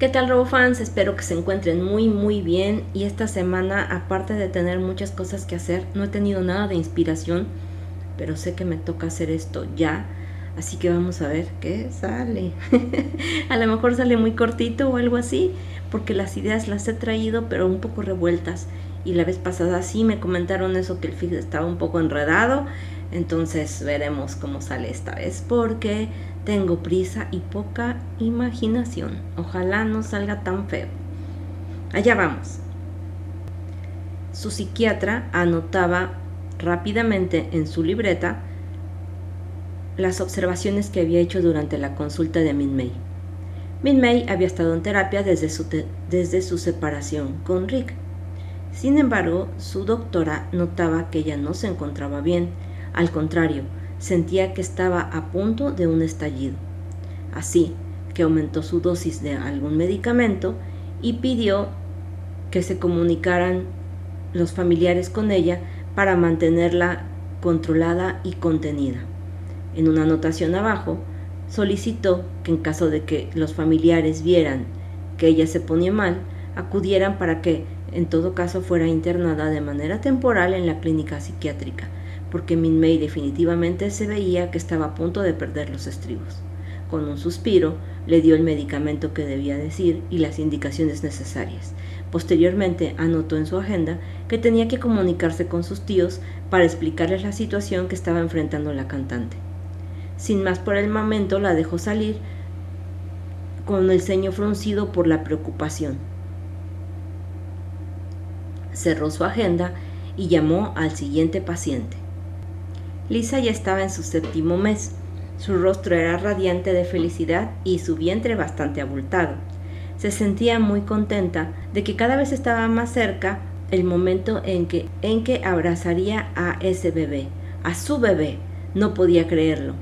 ¿Qué tal, RoboFans? Espero que se encuentren muy bien. Y esta semana, aparte de tener muchas cosas que hacer, no he tenido nada de inspiración, pero sé que me toca hacer esto ya. Así que vamos a ver qué sale. A lo mejor sale muy cortito o algo así, porque las ideas las he traído, pero un poco revueltas. Y la vez pasada sí me comentaron eso, que el feed estaba un poco enredado. Entonces veremos cómo sale esta vez, porque tengo prisa y poca imaginación. Ojalá no salga tan feo. Allá vamos. Su psiquiatra anotaba rápidamente en su libreta las observaciones que había hecho durante la consulta de Min-Mei. Min-Mei había estado en terapia desde su separación con Rick. Sin embargo, su doctora notaba que ella no se encontraba bien. Al contrario, sentía que estaba a punto de un estallido. Así que aumentó su dosis de algún medicamento y pidió que se comunicaran los familiares con ella para mantenerla controlada y contenida. En una anotación abajo, solicitó que en caso de que los familiares vieran que ella se ponía mal, acudieran para que en todo caso fuera internada de manera temporal en la clínica psiquiátrica, porque Min-Mei definitivamente se veía que estaba a punto de perder los estribos. Con un suspiro, le dio el medicamento que debía decir y las indicaciones necesarias. Posteriormente, anotó en su agenda que tenía que comunicarse con sus tíos para explicarles la situación que estaba enfrentando la cantante. Sin más por el momento, la dejó salir con el ceño fruncido por la preocupación. Cerró su agenda y llamó al siguiente paciente. Lisa ya estaba en su 7º mes. Su rostro era radiante de felicidad y su vientre bastante abultado. Se sentía muy contenta de que cada vez estaba más cerca el momento en que abrazaría a ese bebé, a su bebé. No podía creerlo.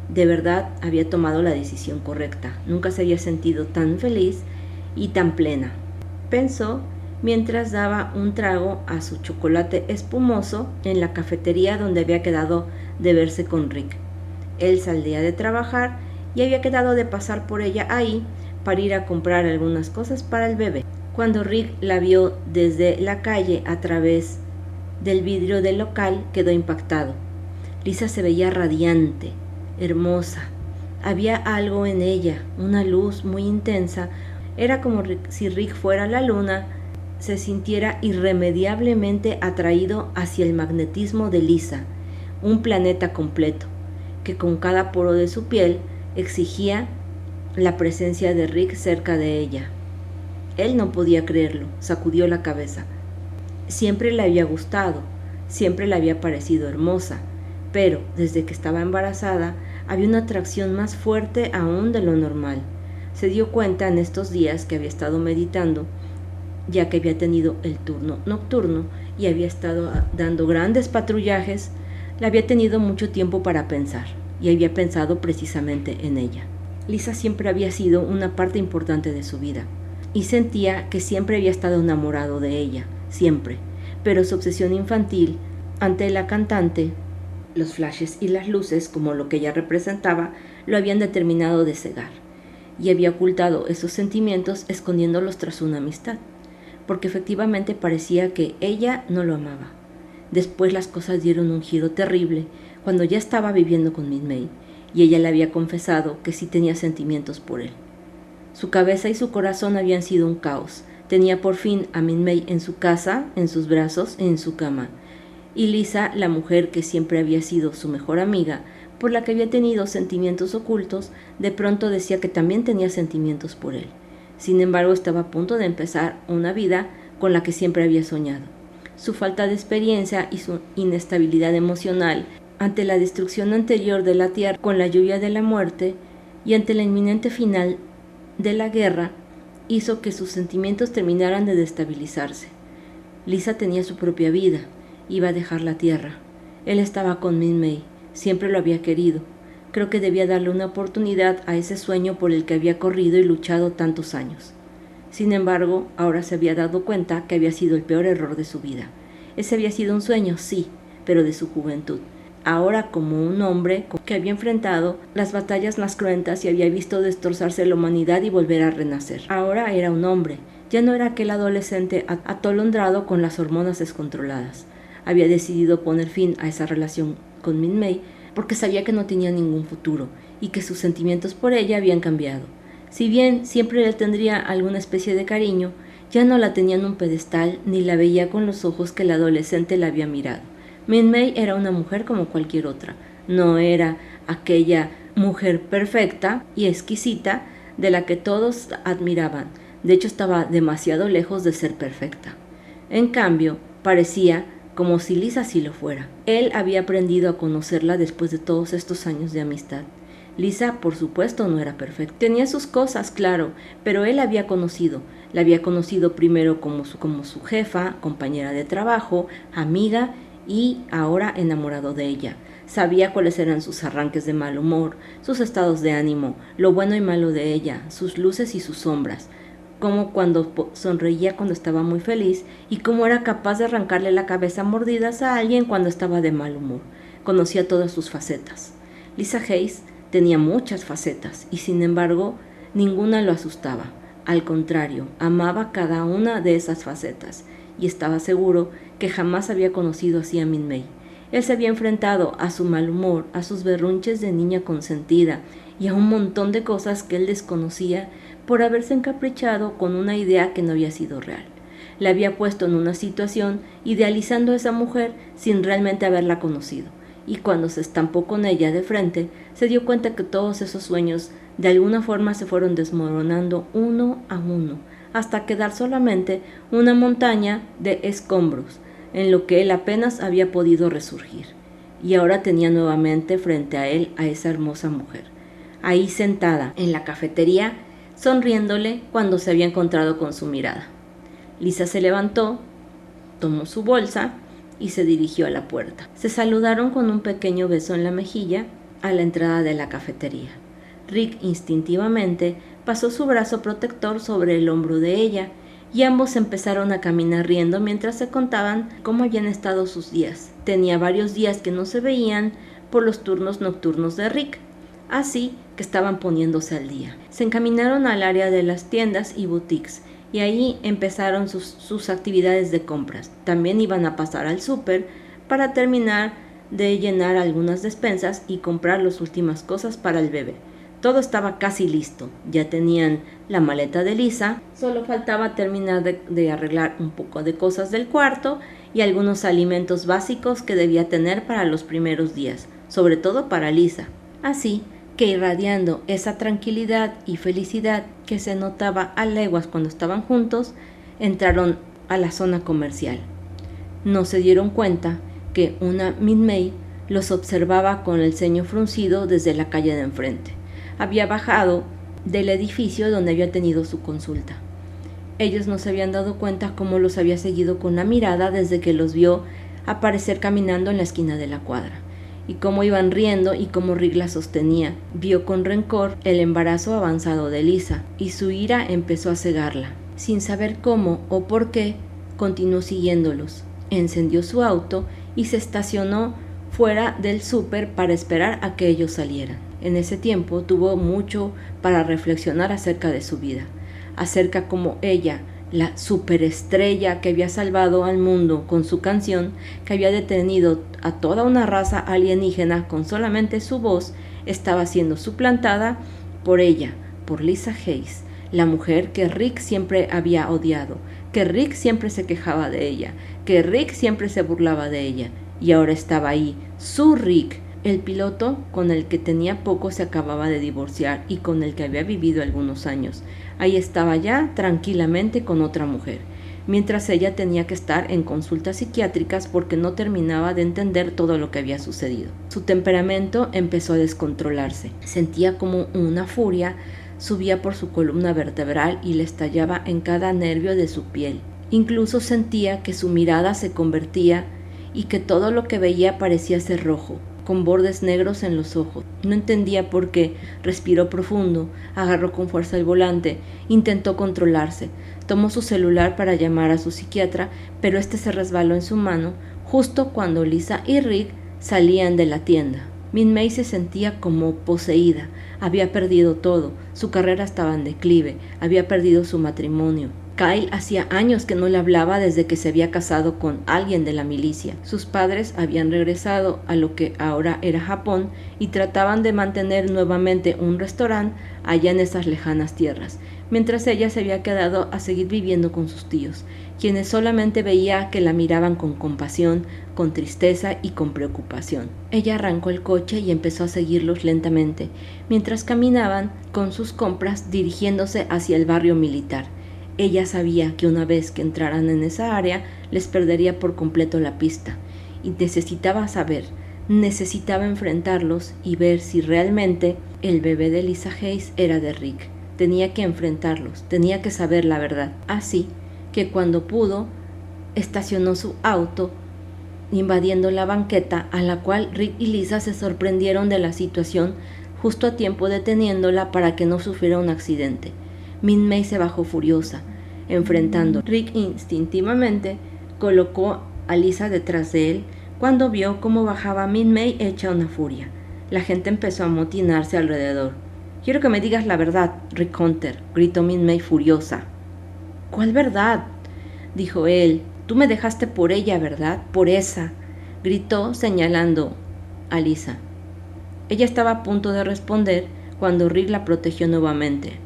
De verdad había tomado la decisión correcta. Nunca se había sentido tan feliz y tan plena, pensó mientras daba un trago a su chocolate espumoso en la cafetería donde había quedado de verse con Rick. Él salía de trabajar y había quedado de pasar por ella ahí para ir a comprar algunas cosas para el bebé. Cuando Rick la vio desde la calle a través del vidrio del local, quedó impactado. Lisa se veía radiante, hermosa. Había algo en ella, una luz muy intensa. Era como si Rick fuera la luna, se sintiera irremediablemente atraído hacia el magnetismo de Lisa, un planeta completo, que con cada poro de su piel exigía la presencia de Rick cerca de ella. Él no podía creerlo, sacudió la cabeza. Siempre le había gustado, siempre le había parecido hermosa, pero desde que estaba embarazada había una atracción más fuerte aún de lo normal. Se dio cuenta en estos días que había estado meditando, ya que había tenido el turno nocturno y había estado dando grandes patrullajes. Le había tenido mucho tiempo para pensar y había pensado precisamente en ella. Lisa siempre había sido una parte importante de su vida y sentía que siempre había estado enamorado de ella, siempre, pero su obsesión infantil ante la cantante, los flashes y las luces, como lo que ella representaba, lo habían determinado de cegar, y había ocultado esos sentimientos escondiéndolos tras una amistad, porque efectivamente parecía que ella no lo amaba. Después las cosas dieron un giro terrible cuando ya estaba viviendo con Min-Mei y ella le había confesado que sí tenía sentimientos por él. Su cabeza y su corazón habían sido un caos. Tenía por fin a Min-Mei en su casa, en sus brazos, en su cama. Y Lisa, la mujer que siempre había sido su mejor amiga, por la que había tenido sentimientos ocultos, de pronto decía que también tenía sentimientos por él. Sin embargo, estaba a punto de empezar una vida con la que siempre había soñado. Su falta de experiencia y su inestabilidad emocional ante la destrucción anterior de la tierra con la lluvia de la muerte y ante la inminente final de la guerra hizo que sus sentimientos terminaran de destabilizarse. Lisa tenía su propia vida, iba a dejar la tierra. Él estaba con Min-Mei, siempre lo había querido. Creo que debía darle una oportunidad a ese sueño por el que había corrido y luchado tantos años. Sin embargo, ahora se había dado cuenta que había sido el peor error de su vida. Ese había sido un sueño, sí, pero de su juventud. ahora como un hombre que había enfrentado las batallas más cruentas y había visto destrozarse la humanidad y volver a renacer. Ahora era un hombre, ya no era aquel adolescente atolondrado con las hormonas descontroladas. Había decidido poner fin a esa relación con Min-Mei porque sabía que no tenía ningún futuro y que sus sentimientos por ella habían cambiado. Si bien siempre le tendría alguna especie de cariño, ya no la tenía en un pedestal ni la veía con los ojos que el adolescente la había mirado. Min-Mei era una mujer como cualquier otra, no era aquella mujer perfecta y exquisita de la que todos admiraban. De hecho, estaba demasiado lejos de ser perfecta. En cambio, parecía como si Lisa sí lo fuera. Él había aprendido a conocerla después de todos estos años de amistad. Lisa, por supuesto, no era perfecta. Tenía sus cosas, claro, pero él la había conocido primero como su jefa, compañera de trabajo, amiga y ahora enamorado de ella. Sabía cuáles eran sus arranques de mal humor, sus estados de ánimo, lo bueno y malo de ella, sus luces y sus sombras, como cuando sonreía cuando estaba muy feliz y cómo era capaz de arrancarle la cabeza a mordidas a alguien cuando estaba de mal humor. Conocía todas sus facetas. Lisa Hayes tenía muchas facetas y sin embargo ninguna lo asustaba. Al contrario, amaba cada una de esas facetas y estaba seguro que jamás había conocido así a Min-Mei. Él se había enfrentado a su mal humor, a sus berrinches de niña consentida y a un montón de cosas que él desconocía por haberse encaprichado con una idea que no había sido real. La había puesto en una situación idealizando a esa mujer sin realmente haberla conocido, y cuando se estampó con ella de frente, se dio cuenta que todos esos sueños de alguna forma se fueron desmoronando uno a uno, hasta quedar solamente una montaña de escombros, en lo que él apenas había podido resurgir. Y ahora tenía nuevamente frente a él a esa hermosa mujer, ahí sentada en la cafetería, sonriéndole cuando se había encontrado con su mirada. Lisa se levantó, tomó su bolsa y se dirigió a la puerta. Se saludaron con un pequeño beso en la mejilla a la entrada de la cafetería. Rick instintivamente pasó su brazo protector sobre el hombro de ella y ambos empezaron a caminar riendo mientras se contaban cómo habían estado sus días. Tenía varios días que no se veían por los turnos nocturnos de Rick, así que estaban poniéndose al día. Se encaminaron al área de las tiendas y boutiques y ahí empezaron sus actividades de compras. También iban a pasar al súper para terminar de llenar algunas despensas y comprar las últimas cosas para el bebé. Todo estaba casi listo, ya tenían la maleta de Lisa, solo faltaba terminar de arreglar un poco de cosas del cuarto y algunos alimentos básicos que debía tener para los primeros días, sobre todo para Lisa. Así que irradiando esa tranquilidad y felicidad que se notaba a leguas cuando estaban juntos, entraron a la zona comercial. No se dieron cuenta que una Min-Mei los observaba con el ceño fruncido desde la calle de enfrente. Había bajado del edificio donde había tenido su consulta. Ellos no se habían dado cuenta cómo los había seguido con la mirada desde que los vio aparecer caminando en la esquina de la cuadra, y cómo iban riendo y cómo Rick la sostenía. Vio con rencor el embarazo avanzado de Lisa y su ira empezó a cegarla. Sin saber cómo o por qué, continuó siguiéndolos. Encendió su auto y se estacionó fuera del súper para esperar a que ellos salieran. En ese tiempo tuvo mucho para reflexionar acerca de su vida, acerca cómo ella, la superestrella que había salvado al mundo con su canción, que había detenido a toda una raza alienígena con solamente su voz, estaba siendo suplantada por ella, por Lisa Hayes, la mujer que Rick siempre había odiado, que Rick siempre se quejaba de ella, que Rick siempre se burlaba de ella, y ahora estaba ahí, su Rick, el piloto con el que tenía poco se acababa de divorciar y con el que había vivido algunos años. Ahí estaba ya tranquilamente con otra mujer, mientras ella tenía que estar en consultas psiquiátricas porque no terminaba de entender todo lo que había sucedido. Su temperamento empezó a descontrolarse. Sentía como una furia subía por su columna vertebral y le estallaba en cada nervio de su piel. Incluso sentía que su mirada se convertía y que todo lo que veía parecía ser rojo, con bordes negros en los ojos. No entendía por qué. Respiró profundo, agarró con fuerza el volante, intentó controlarse. Tomó su celular para llamar a su psiquiatra, pero este se resbaló en su mano justo cuando Lisa y Rick salían de la tienda. Min-Mei se sentía como poseída. Había perdido todo. Su carrera estaba en declive. Había perdido su matrimonio. Kyle hacía años que no le hablaba desde que se había casado con alguien de la milicia. Sus padres habían regresado a lo que ahora era Japón y trataban de mantener nuevamente un restaurante allá en esas lejanas tierras, mientras ella se había quedado a seguir viviendo con sus tíos, quienes solamente veía que la miraban con compasión, con tristeza y con preocupación. Ella arrancó el coche y empezó a seguirlos lentamente, mientras caminaban con sus compras dirigiéndose hacia el barrio militar. Ella sabía que una vez que entraran en esa área, les perdería por completo la pista, y necesitaba enfrentarlos y ver si realmente el bebé de Lisa Hayes era de Rick. Tenía que enfrentarlos, tenía que saber la verdad. Así que cuando pudo, estacionó su auto, invadiendo la banqueta, a la cual Rick y Lisa se sorprendieron de la situación, justo a tiempo deteniéndola para que no sufriera un accidente. Min-Mei se bajó furiosa, enfrentando. Rick instintivamente colocó a Lisa detrás de él cuando vio cómo bajaba Min-Mei hecha una furia. La gente empezó a amotinarse alrededor. «Quiero que me digas la verdad, Rick Hunter», gritó Min-Mei furiosa. «¿Cuál verdad?», dijo él. «Tú me dejaste por ella, ¿verdad? Por esa», gritó señalando a Lisa. Ella estaba a punto de responder cuando Rick la protegió nuevamente.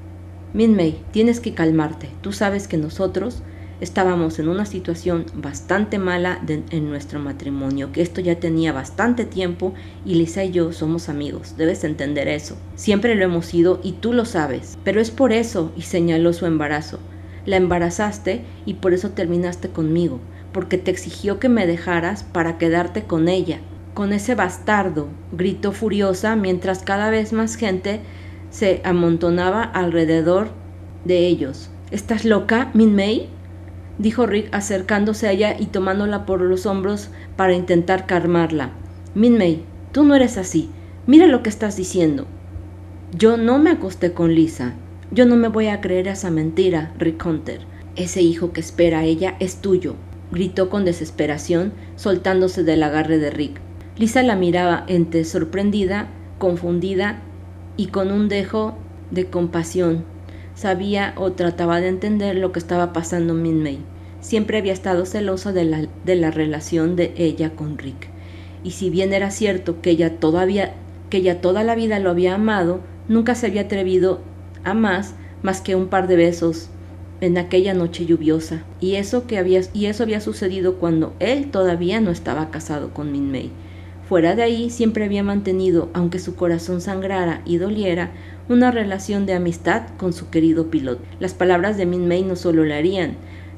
«Min-Mei, tienes que calmarte. Tú sabes que nosotros estábamos en una situación bastante mala en nuestro matrimonio, que esto ya tenía bastante tiempo y Lisa y yo somos amigos. Debes entender eso. Siempre lo hemos sido y tú lo sabes. Pero es por eso», y señaló su embarazo. «La embarazaste y por eso terminaste conmigo, porque te exigió que me dejaras para quedarte con ella. Con ese bastardo», gritó furiosa mientras cada vez más gente se amontonaba alrededor de ellos. «¿Estás loca, Min-Mei?», dijo Rick acercándose a ella y tomándola por los hombros para intentar calmarla. «Min-Mei, tú no eres así. Mira lo que estás diciendo». «Yo no me acosté con Lisa. Yo no me voy a creer esa mentira, Rick Hunter. Ese hijo que espera ella es tuyo», gritó con desesperación, soltándose del agarre de Rick. Lisa la miraba entre sorprendida, confundida y con un dejo de compasión. Sabía o trataba de entender lo que estaba pasando en Min-Mei. Siempre había estado celosa de la relación de ella con Rick. Y si bien era cierto que ella toda la vida lo había amado, nunca se había atrevido a más que un par de besos en aquella noche lluviosa. Y eso había sucedido cuando él todavía no estaba casado con Min-Mei. Fuera de ahí siempre había mantenido, aunque su corazón sangrara y doliera, una relación de amistad con su querido piloto. Las palabras de Min-Mei no solo la herían,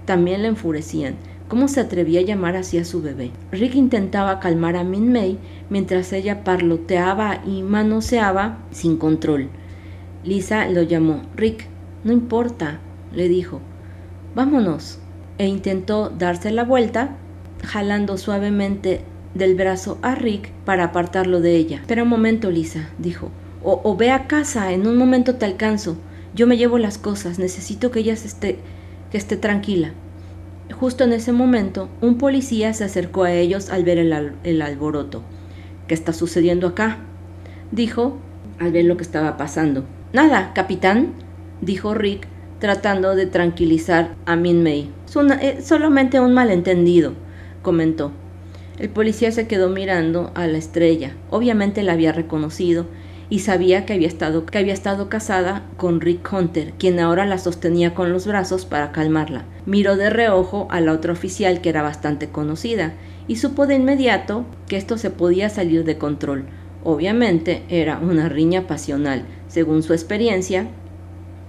también la enfurecían. ¿Cómo se atrevía a llamar así a su bebé? Rick intentaba calmar a Min-Mei mientras ella parloteaba y manoseaba sin control. Lisa lo llamó. «Rick, no importa», le dijo. «Vámonos», e intentó darse la vuelta, jalando suavemente del brazo a Rick para apartarlo de ella. «Espera un momento, Lisa», dijo. O ve a casa, en un momento te alcanzo. Yo me llevo las cosas, necesito que ella esté tranquila». Justo en ese momento, un policía se acercó a ellos al ver el alboroto. «¿Qué está sucediendo acá?», dijo al ver lo que estaba pasando. «Nada, capitán», dijo Rick, tratando de tranquilizar a Min-Mei. «Solamente un malentendido», comentó. El policía se quedó mirando a la estrella. Obviamente la había reconocido y sabía que había estado casada con Rick Hunter, quien ahora la sostenía con los brazos para calmarla. Miró de reojo a la otra oficial, que era bastante conocida, y supo de inmediato que esto se podía salir de control. Obviamente era una riña pasional. Según su experiencia,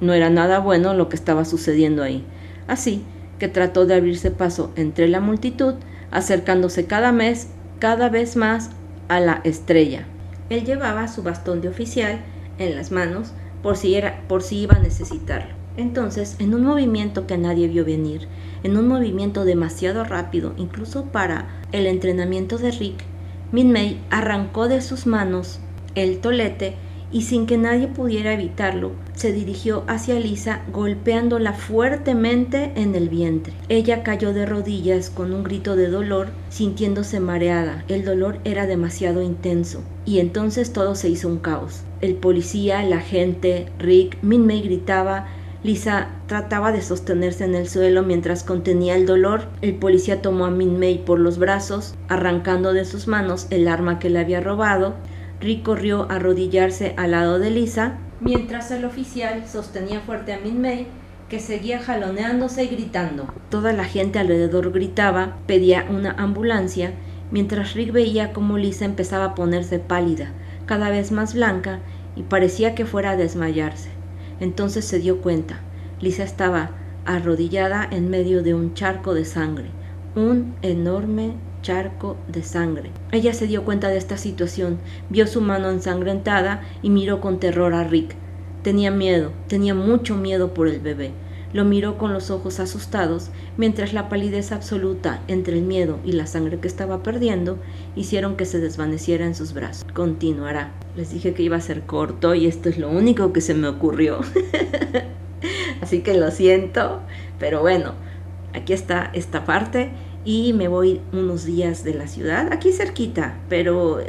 no era nada bueno lo que estaba sucediendo ahí. Así que trató de abrirse paso entre la multitud, acercándose cada vez más a la estrella. Él llevaba su bastón de oficial en las manos por si iba a necesitarlo. Entonces, en un movimiento que nadie vio venir, en un movimiento demasiado rápido, incluso para el entrenamiento de Rick, Min-Mei arrancó de sus manos el tolete y sin que nadie pudiera evitarlo, se dirigió hacia Lisa golpeándola fuertemente en el vientre. Ella cayó de rodillas con un grito de dolor, sintiéndose mareada. El dolor era demasiado intenso y entonces todo se hizo un caos. El policía, la gente, Rick, Min-Mei gritaba. Lisa trataba de sostenerse en el suelo mientras contenía el dolor. El policía tomó a Min-Mei por los brazos, arrancando de sus manos el arma que le había robado. Rick corrió a arrodillarse al lado de Lisa, mientras el oficial sostenía fuerte a Min-Mei, que seguía jaloneándose y gritando. Toda la gente alrededor gritaba, pedía una ambulancia, mientras Rick veía cómo Lisa empezaba a ponerse pálida, cada vez más blanca, y parecía que fuera a desmayarse. Entonces se dio cuenta. Lisa estaba arrodillada en medio de un charco de sangre, un enorme charco de sangre. Ella se dio cuenta de esta situación, vio su mano ensangrentada y miró con terror a Rick. Tenía miedo, tenía mucho miedo por el bebé. Lo miró con los ojos asustados, mientras la palidez absoluta entre el miedo y la sangre que estaba perdiendo hicieron que se desvaneciera en sus brazos. Continuará. Les dije que iba a ser corto y esto es lo único que se me ocurrió. Así que lo siento, pero bueno, aquí está esta parte. Y me voy unos días de la ciudad, aquí cerquita, pero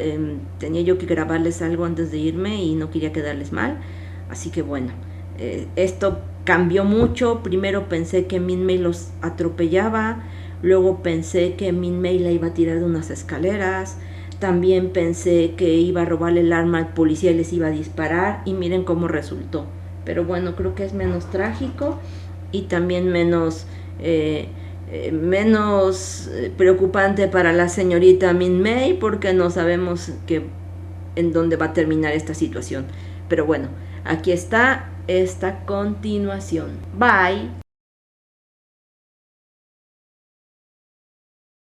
tenía yo que grabarles algo antes de irme y no quería quedarles mal. Así que bueno, esto cambió mucho. Primero pensé que Min-Mei los atropellaba, luego pensé que Min-Mei la iba a tirar de unas escaleras, también pensé que iba a robarle el arma al policía y les iba a disparar, y miren cómo resultó. Pero bueno, creo que es menos trágico y también menos preocupante para la señorita Min-Mei, porque no sabemos en dónde va a terminar esta situación. Pero bueno, aquí está esta continuación. Bye.